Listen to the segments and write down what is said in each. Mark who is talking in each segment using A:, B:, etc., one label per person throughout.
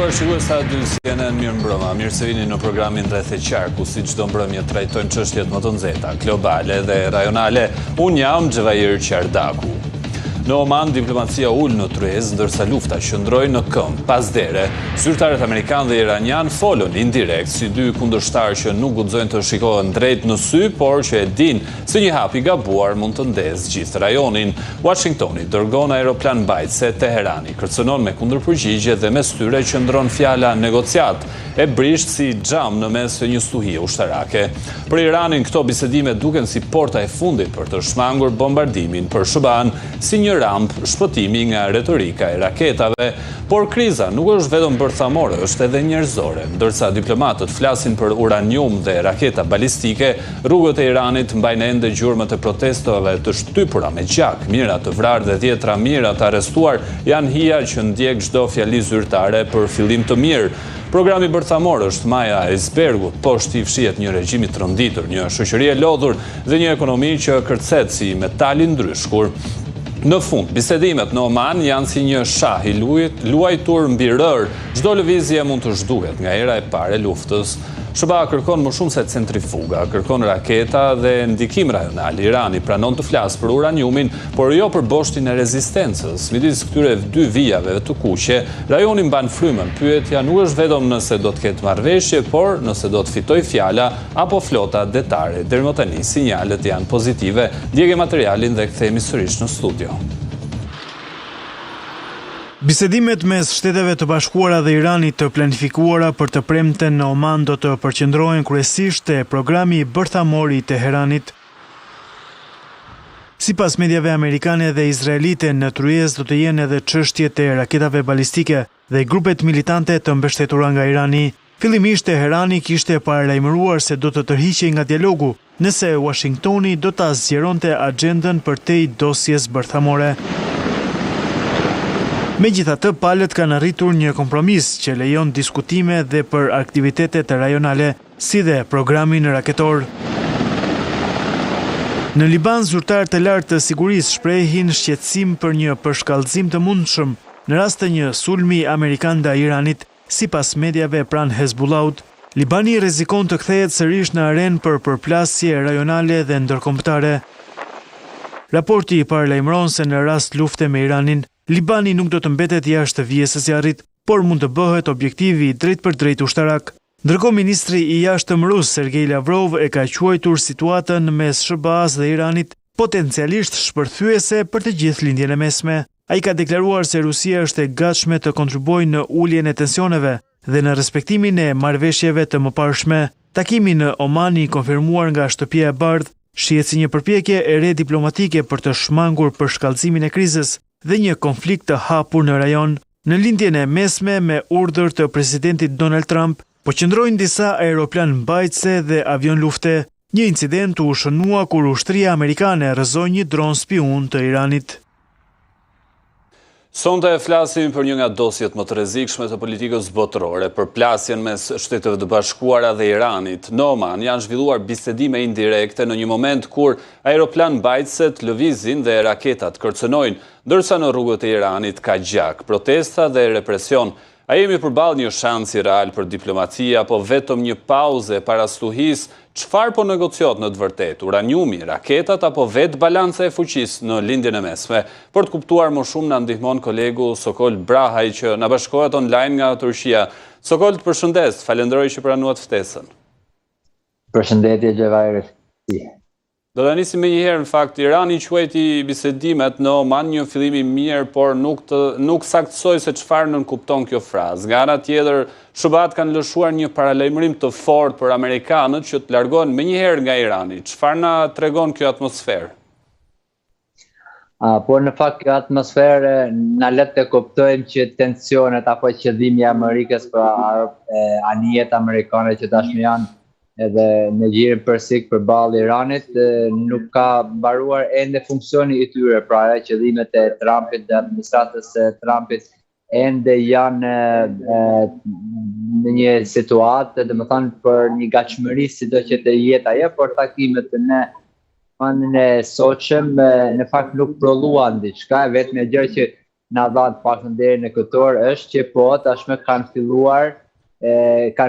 A: nderuar shikues të CNN, mirëmbrëma. Mirë se vini në programin Rreth e Qarku, si çdo mbrëmje trajtojnë çështjet më të nxehta, globale dhe rajonale. Unë jam Xhevair Qardaku. Në Oman, diplomacia ul në tryezë, ndërsa lufta qëndroi në këmbë. Pas dere, zyrtarët amerikan dhe iranian folën indirekt si dy kundërshtarë që nuk guxojnë të shikohen drejt në sy, por që e dinë se një hap i gabuar mund të ndezë gjithë rajonin. Washingtoni dërgon aeroplan mbajtëse, Teherani kërcënon me kundërpërgjigje dhe mes tyre qëndron fjala negociat, e brisht si xham në mes të një stuhie ushtarake. Për Iranin, këto bisedime duken si porta e fundit për të shmangur bombardimin për Shëban, si një ramp shpëtimi nga retorika e raketave, por kriza nuk është vetëm bërthamore, është edhe njerëzore. Ndërsa diplomatët flasin për uranium dhe raketa balistike, rrugët e Iranit mbajnë ende gjurmët e protestove të shtypura me gjak, mijëra të vrarë dhe dhjetra mijëra të arrestuar janë hija që ndjek çdo fjali zyrtare për fillim të mirë. Programi bërthamor është maja e icebergut, poshtë i fshihet një regjim i tronditur, një shoqëri e lodhur dhe një ekonomi që kërcet si metali ndryshkur. Në fund, bisedimet në Oman janë si një shah i luajtur mbi rër. Çdo lëvizje mund të zhduket nga era e parë e luftës. Shëba kërkon më shumë se centrifuga, kërkon raketa dhe ndikim rajonal. Irani pranon të flasë për uraniumin, por jo për boshtin e rezistencës. Midis këtyre dy vijave të kuqe, rajoni mban frymën. Pyetja nuk është vetëm nëse do të ketë marrëveshje, por nëse do të fitoj fjala apo flota detare. Deri më tani sinjalet janë pozitive. Djegë materialin dhe kthehemi sërish në studio.
B: Bisedimet mes Shteteve të Bashkuara dhe Iranit të planifikuara për të premten në Oman do të përqendrohen kryesisht te programi bërthamor i Teheranit. Sipas mediave amerikane dhe izraelite, në tryezë do të jenë edhe çështjet e raketave balistike dhe grupet militante të mbështetura nga Irani. Fillimisht Teherani kishte paralajmëruar se do të tërhiqej nga dialogu, nëse Washingtoni do ta zgjeronte agjendën përtej dosjes bërthamore. Megjithatë, palët kanë arritur një kompromis që lejon diskutime dhe për aktivitetet rajonale, si dhe programin raketor. Në Liban, zyrtarët e lartë të sigurisë shprehin shqetësim për një përshkallëzim të mundshëm në rast të një sulmi amerikan ndaj Iranit, sipas mediave pranë Hezbollahut. Libani rrezikon të kthehet sërish në arenë për përplasje rajonale dhe ndërkombëtare. Raporti paralajmëron se në rast lufte me Iranin, Libani nuk do të mbetet jashtë vijës së zjarrit, por mund të bëhet objektivi drejt për drejt ushtarak. Ndërkohë ministri i jashtëm rus Sergej Lavrov e ka quajtur situatën mes SBA-s dhe Iranit potencialisht shpërthyese për të gjithë lindjen e mesme. Ai ka deklaruar se Rusia është e gatshme të kontribuojë në uljen e tensioneve dhe në respektimin e marrëveshjeve të mëparshme. Takimi në Oman i konfirmuar nga Shtëpia e Bardhë shihet si një përpjekje e re diplomatike për të shmangur përshkallëzimin e krizës dhe një konflikt të hapur në rajon. Në lindjen e mesme me urdhër të presidentit Donald Trump, po qëndrojnë disa aeroplan mbajtëse dhe avion lufte. Një incident u shënua kur ushtria amerikane rrëzoi një dron spiun të Iranit.
A: Sonte flasim për një nga dosjet më të rrezikshme të politikës botërore, për plasjen mes Shteteve të Bashkuara dhe Iranit. Në Oman janë zhvilluar bisedime indirekte në një moment kur aeroplan mbajtëset lëvizin dhe raketat kërcënojnë, ndërsa në rrugët e Iranit ka gjak, protesta dhe represion. A jemi përballë një shansi real për diplomaci apo vetëm një pauze para stuhisë? Çfarë po negociot në të vërtetë? Uraniumi, raketat apo vetë balanca e fuqisë në lindjen e mesme? Për të kuptuar më shumë na ndihmon kolegu Sokol Brahaj që na bashkohet online nga Turqia. Sokol, të përshëndes, falenderoj që pranuat ftesën.
C: Përshëndetje Xhevair.
A: Do të nisim me njëherë, në fakt, Irani quajti bisedimet në Oman një fillim i mirë, por nuk saktësoi se çfarë nënkupton kjo frazë. Nga ana tjetër, SBA-t kanë lëshuar një paralajmërim të fortë për amerikanët që të largohen menjëherë nga Irani. Çfarë na tregon kjo atmosferë?
C: Por në fakt kjo atmosferë na le të kuptojmë që tensionet apo qëllimi i Amerikës për anijet amerikane që tashmë janë edhe në gjirin përsik përballë Iranit nuk ka mbaruar ende funksioni i tyre, pra qëllimet e Trumpit dhe administratës së Trumpit ende janë në një situatë, domethënë për një gatshmëri sido që të jetë ajo, por takimet në anën e sotshëm në fakt nuk prolluan diçka, vetëm gjë që na dha të paktën deri në këtë orë është që po tashmë kanë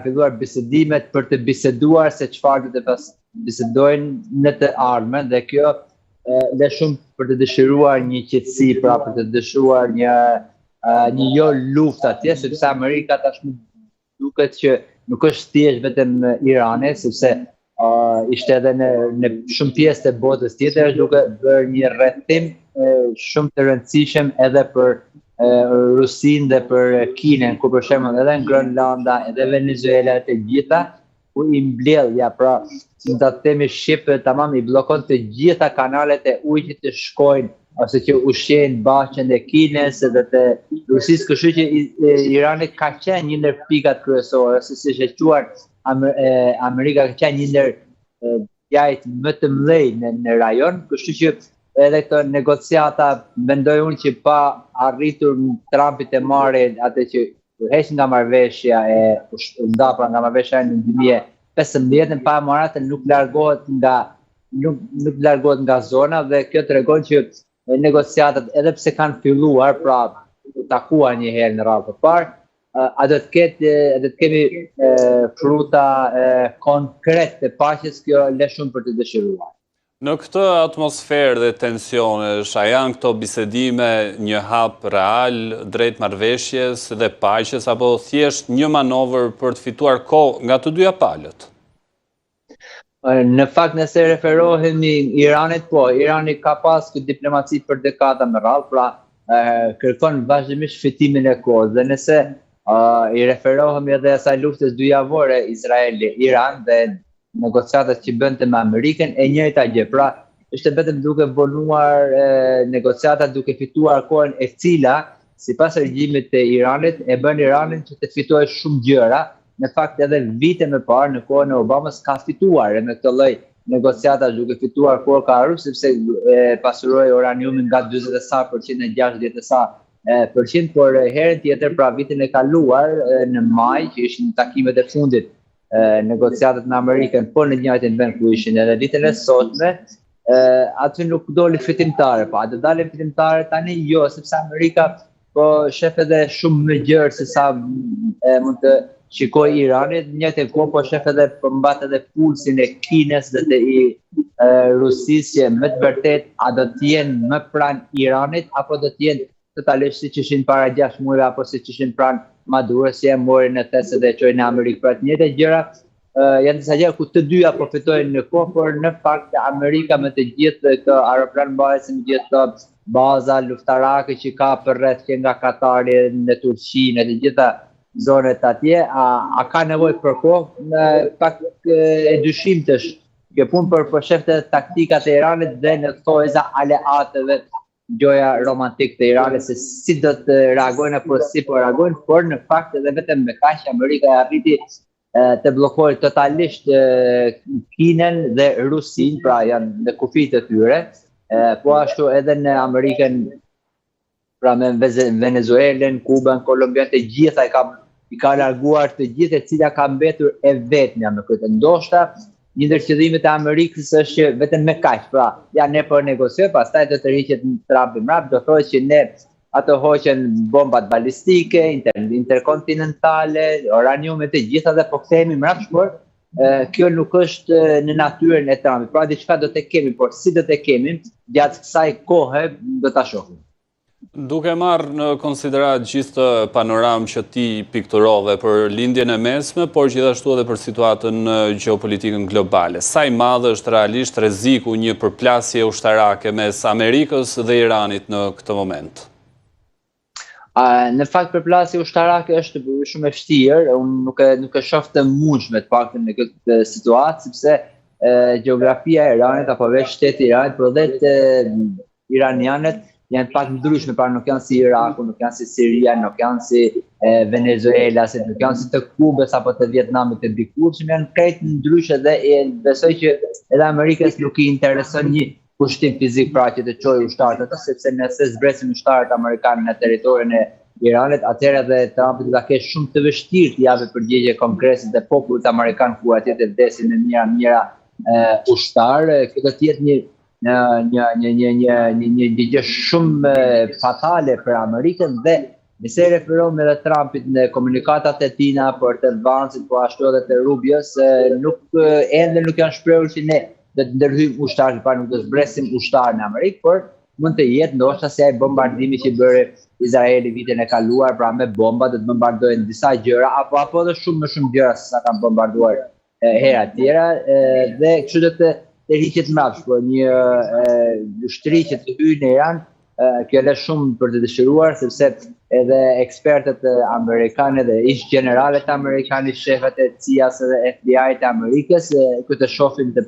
C: filluar bisedimet për të biseduar se çfarë do të bisedojnë në të ardhmen dhe kjo dhe shumë për të dëshiruar një qetësi, pra për të dëshiruar një jo luftë atje, sepse Amerika tashmë duket që nuk është thjesht vetëm Irani, sepse ishte edhe në shumë pjesë të botës tjetër duke bërë një rrethim shumë të rëndësishëm edhe për Rusinë dhe për Kinën, ku për shembull edhe në Grenlanda, edhe Venezuela, të gjitha ku i mbledh, pra si ta themi shqip tamam i bllokon të gjitha kanalet e ujit që të shkojnë ose që ushqejnë bashkën e Kinës dhe të Rusisë, kështu që Irani ka qenë një ndër pikat kryesore, ose si është quar Amerika ka qenë një ndër pjajt më të mëdhenj në rajon, kështu që edhe këto negociata mendoj unë që pa arritur Trumpi të marrë atë që heq nga marrëveshja e ndapra nga marrëveshja në 2015, pa marrë nuk largohet nga zona dhe kjo tregon që negociatat edhe pse kanë filluar, pra takuar një herë në radhë të parë, a do të kemi fruta konkret të paqes, kjo le shumë për të dëshiruar.
A: Në këtë atmosferë dhe tensionesh, a janë këto bisedime një hap real drejt marrëveshjes dhe paqes, apo thjesht një manovër për të fituar kohë nga të dyja palët?
C: Në fakt nëse referohemi Iranit, po, Irani ka pas këtë diplomaci për dekada me radhë, pra kërkon vazhdimisht fitimin e kohës, dhe nëse i referohemi edhe asaj luftës dyjavore Izraeli-Iran dhe negociatat që bënte me Amerikën, e njëjta gjë. Pra, është vetëm duke vonuar negociatat, duke fituar kohën e cila, sipas regjimit të Iranit, e bën Iranin që të fitojë shumë gjëra. Në fakt edhe vite më parë në kohën e Obamas ka fituar me këtë lloj negociata, duke fituar kohë ka arru, sepse pasuroi uraniumin nga 40% në 60%, por herën tjetër, pra vitin e kaluar në maj, që ishin takimet e fundit negociatat në Amerikën, por në njëjtin vend ku ishin edhe ditën e sotme, aty nuk doli fitimtare, pa do dalin fitimtare tani jo, sepse Amerika po shef edhe shumë më gjërë se sa mund të shikoj Iranit, njëjtën kohë po shef edhe përmbat edhe pulsin e Kinës dhe të Rusisë, që më të vërtet a do të jenë më pranë Iranit apo do të jenë totalisht siç ishin para 6 muajve apo siç ishin pranë Maduros, që morin në tese dhe qojnë në Amerikë. Pra të njëjtë gjëra janë disa gjëra ku të dyja po fitojnë në kohë, por në fakt Amerika me të gjithë këto aeroplanbajse, me gjithë këto baza luftarake që ka përreth që nga Katari në Turqi, në të gjitha zonet atje, a ka nevojë për kohë, pak e dyshimtësh kjo punë për shefte taktikat e Iranit dhe në thojza aleatëve gjoja romantik të Iranit, se si do të reagojnë apo si po reagojnë, por në fakt edhe vetëm me kaq Amerika e arriti të bllokojë totalisht Kinën dhe Rusinë, pra janë në kufijtë e tyre, po ashtu edhe në Amerikën, pra me Venezuelën, Kubën, Kolumbian, të gjitha i ka larguar të gjithë, e cila ka mbetur e vetmja me këtë. Ndoshta një ndër qëllimet e Amerikës është që vetëm me kaq, pra ja ne po negociojmë, pastaj do të rriqet Trumpi mbrapa, do thotë që ne ato hoqen bombat balistike, interkontinentale, uraniume, të gjitha dhe po kthehemi mbrapa, por kjo nuk është në natyrën e Trumpit. Pra diçka do të kemi, por si do të kemi gjatë kësaj kohe do ta shohim.
A: Duke marrë në konsiderat gjithë të panoramë që ti pikturove për lindjen e mesme, por gjithashtu edhe për situatën gjeopolitikën globale, sa i madhe është realisht rreziku një përplasje ushtarake mes Amerikës dhe Iranit në këtë moment?
C: Në fakt përplasje ushtarake është shumë e vështirë, unë nuk e shoh të mundshme të paktën në këtë situatë, sepse gjeografia e Iranit apo vetë shteti i Iranit, por edhe iranianët janë pak ndryshme, pra nuk janë si Iraku, nuk janë si Siria, nuk janë si Venezuela, nuk janë si të Kubës apo të Vietnamit të dikur, që janë krejt ndryshe dhe besoj që edhe Amerikës nuk i intereson një kushtim fizik, pra që të çojë ushtarët ato, sepse nëse zbresin ushtarët amerikanë në territorin e Iranit, atëherë edhe Trumpi do ta ketë shumë të vështirë të japë përgjigje Kongresit dhe popullit amerikan, ku atje të vdesin në mijëra ushtarë. Kjo do të jetë një një gjë shumë fatale për Amerikën dhe nëse referohem edhe Trumpit në komunikatat e tina për të Vansit, po ashtu edhe të Rubios, ende nuk janë shprehur që ne do të ndërhyjmë ushtar, pra nuk do të zbresim ushtar në Amerikë, por mund të jetë ndoshta se ai bombardimi që bëri Izraeli vitin e kaluar, pra me bomba do të bombardojnë disa gjëra apo edhe shumë më shumë gjëra se sa kanë bombarduar hera tjera dhe kështu do të rriqet mbrapsht, por një ushtri që të hyjë në Iran, kjo është shumë për të dëshiruar, sepse edhe ekspertët amerikanë dhe ish generalet amerikanë, shefët e CIA-s dhe FBI të Amerikës, këtë shohin të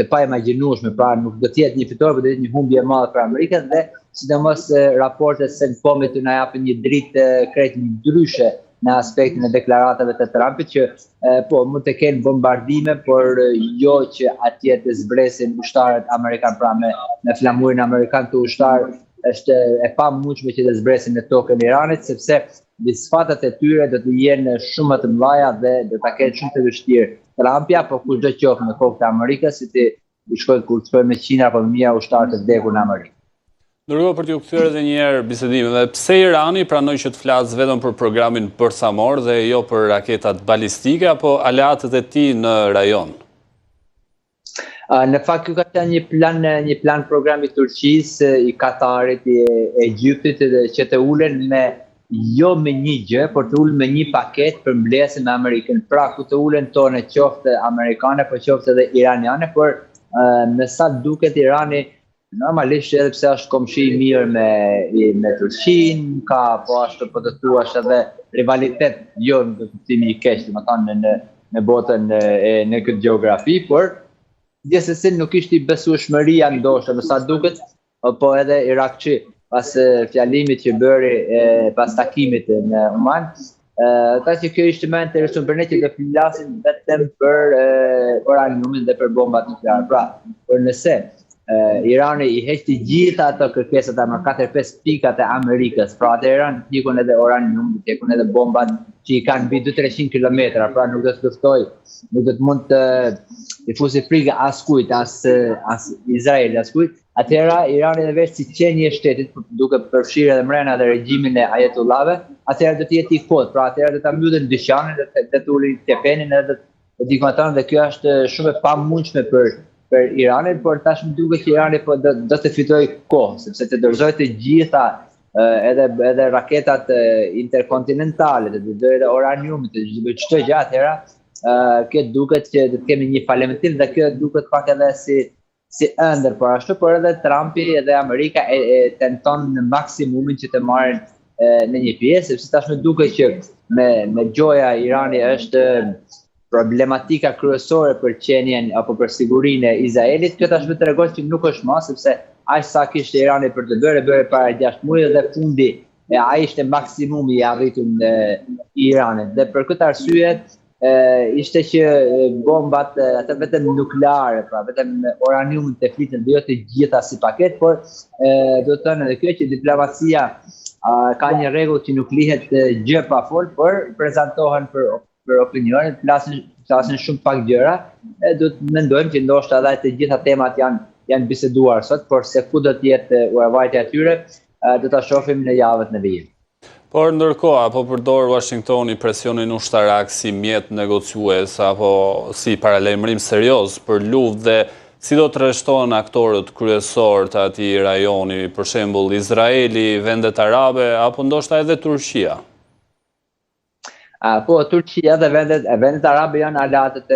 C: pa imagjinueshme, pra nuk do të jetë një fitore, por do të jetë një humbje e madhe për Amerikën dhe sidomos raportet CENTCOM-it të na japin një dritë krejt ndryshe në aspektin e deklaratave të Trumpit që po mund të kenë bombardime, por jo që atje të zbresin ushtarët amerikan, pra me flamurin amerikan të ushtar është e pamundshme që të zbresin në tokën e Iranit, sepse disfatat e tyre do të jenë shumë më të mëdha dhe do ta kenë shumë të vështirë. Trumpi apo kushdo qoftë në kokë të Amerikës, si të shkojnë kur të shkojnë me Qina apo me mia ushtarë të vdekur në Amerikë.
A: Ndërkohë për t'ju kthyer edhe një herë bisedimeve, pse Irani pranoi që të flasë vetëm për programin bërthamor dhe jo për raketat balistike apo aleatët e tij në rajon?
C: Në fakt ky ka qenë një plan programi i Turqisë, i Katarit, i Egjiptit që të ulen jo me një gjë, por të ulen me një paketë për mbledhjen me Amerikën. Pra ku të ulen tonë qoftë amerikane, po qoftë edhe iraniane, por me sa duket Irani normalisht edhe pse është komshi i mirë me Turqinë, ka po ashtu po të thuash edhe rivalitet jo në kuptimin i keq, domethënë në botën në këtë gjeografi, por gjithsesi nuk ishte besueshmëria ndoshta me sa duket, po edhe Irakçi pas fjalimit që bëri pas takimit në Oman, ta që kjo ishte më interesant për ne që të flasim vetëm për uraniumin dhe për bombat nukleare. Pra, por nëse Irani i heq të gjitha ato kërkesat e 4-5 pikat e Amerikës, pra atë Iran ikon edhe uranium, ikon edhe bombat që i kanë mbi 200-300 kilometra, pra nuk do të luftoj, nuk do të mund të i fusi frikë askujt, as Izraeli askujt. Atëherë Irani dhe veç si qenie e shtetit, duke përfshirë edhe mrena dhe regjimin e ajetullave, atëherë do të jetë i kot, pra atëherë do ta mbyllin dyqanin dhe të ulin tepenin edhe të dikmaton, dhe kjo është shumë e pamundshme për Iranin, por tash më duket që Irani do të fitojë kohë, sepse të dorëzojë të gjitha edhe raketat interkontinentale, të dorëzojë edhe uraniumin, të dorëzojë çdo gjë atëherë, kjo duket që do të kemi një falementim dhe kjo duket pak edhe si ëndër, por ashtu, por edhe Trumpi edhe Amerika tenton në maksimumin që të marrin në një pjesë, sepse tash më duket që me gjoja Irani është problematika kryesore për qenien apo për sigurinë e Izraelit. Kjo tashmë tregon që nuk është më, sepse aq sa kishte Irani për të bëre para 6 muaj dhe fundi ai ishte maksimumi i arritur në Iranit. Dhe për këtë arsye ishte që bombat ato vetëm nukleare, pra vetëm uraniumin të flitën dhe jo të gjitha si paket, por do të thënë edhe kjo që diplomacia ka një rregull që nuk lihet gjë pa fol, por prezantohen për opinionin, flasin shumë pak gjëra, do të mendojmë që ndoshta edhe të gjitha temat janë biseduar sot, por se ku do të jetë urvajtja e tyre, do ta shohim në javët në vijim.
A: Por ndërkohë, apo përdor Washingtoni presionin ushtarak si mjet negociues apo si paralajmërim serioz për luftë dhe si do të rreshtohen aktorët kryesor të atij rajoni, për shembull Izraeli, vendet arabe apo ndoshta edhe Turqia?
C: Po, Turqia dhe vendet arabe janë aleatët e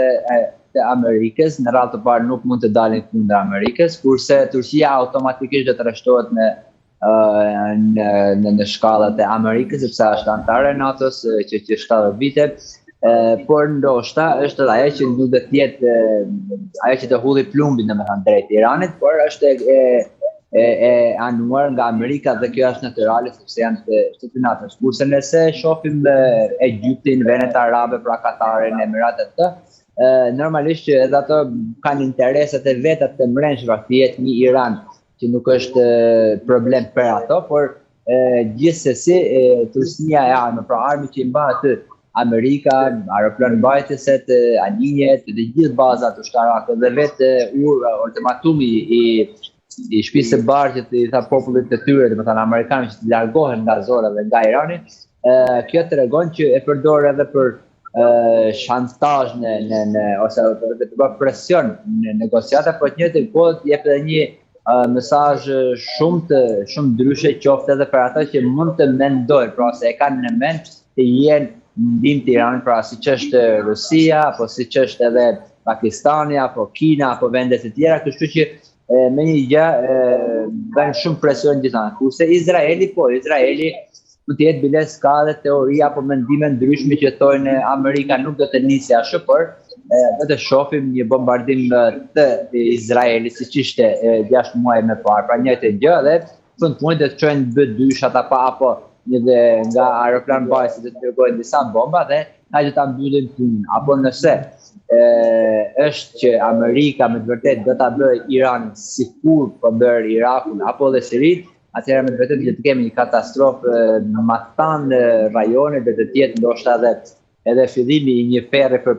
C: Amerikës, në radhë të parë nuk mund të dalin kundër Amerikës, kurse Turqia automatikisht do të rreshtohet në shkallat e Amerikës, sepse është antare e NATO-s që 70 vite, por ndoshta është edhe ajo që nuk do të jetë ajo që të hulli plumbin domethënë drejt Iranit, por është e anuar nga Amerika dhe kjo është natyrale sepse janë të shtetit NATO-s. Kurse nëse shohim Egjiptin, vendet arabe, pra Katarin, Emiratet normalisht që edhe ato kanë interesat e veta të mrenshura, të jetë një Iran që nuk është problem për ato, por gjithsesi Turqia e armë, pra armi që i mban aty Amerika, aeroplan mbajtëset, anijët, dhe gjithë bazat ushtarake dhe vetë ultimatumi i shtëpisë së Bardhët i tha popullit të tyre, domethënë amerikanëve që të largohen nga zona dhe nga Irani, kjo tregon që e përdor edhe për shantazh ose të bërë presion në negociata, por të njëjtën kohë jep edhe një mesazh shumë ndryshe qoftë edhe për ata që mund të mendojnë, pra se e kanë në mend të jenë ndim të Iranit, pra siç është Rusia, apo siç është edhe Pakistani, apo Kina, apo vendet e tjera, kështu që me një gjë bën shumë presion gjithanë. Kurse Izraeli mund të jetë biles ka dhe teoria apo mendime ndryshme që thonë Amerika nuk do të nisë ashtu, por do të shohim një bombardim të Izraelit siç ishte 6 muaj më parë. Pra njëjtë gjë dhe fund punit do të çojnë B2 apo një dhe nga aeroplan bajës të dërgojnë disa bomba dhe na që ta mbyllin punën. Apo nëse është që Amerika me të vërtet do ta bëjë Iranin sikur po bërë Irakun apo dhe Sirin, atëherë me të vërtet do të kemi një katastrofë në matan rajone dhe të tjetë ndoshta edhe fillimi i një ferri për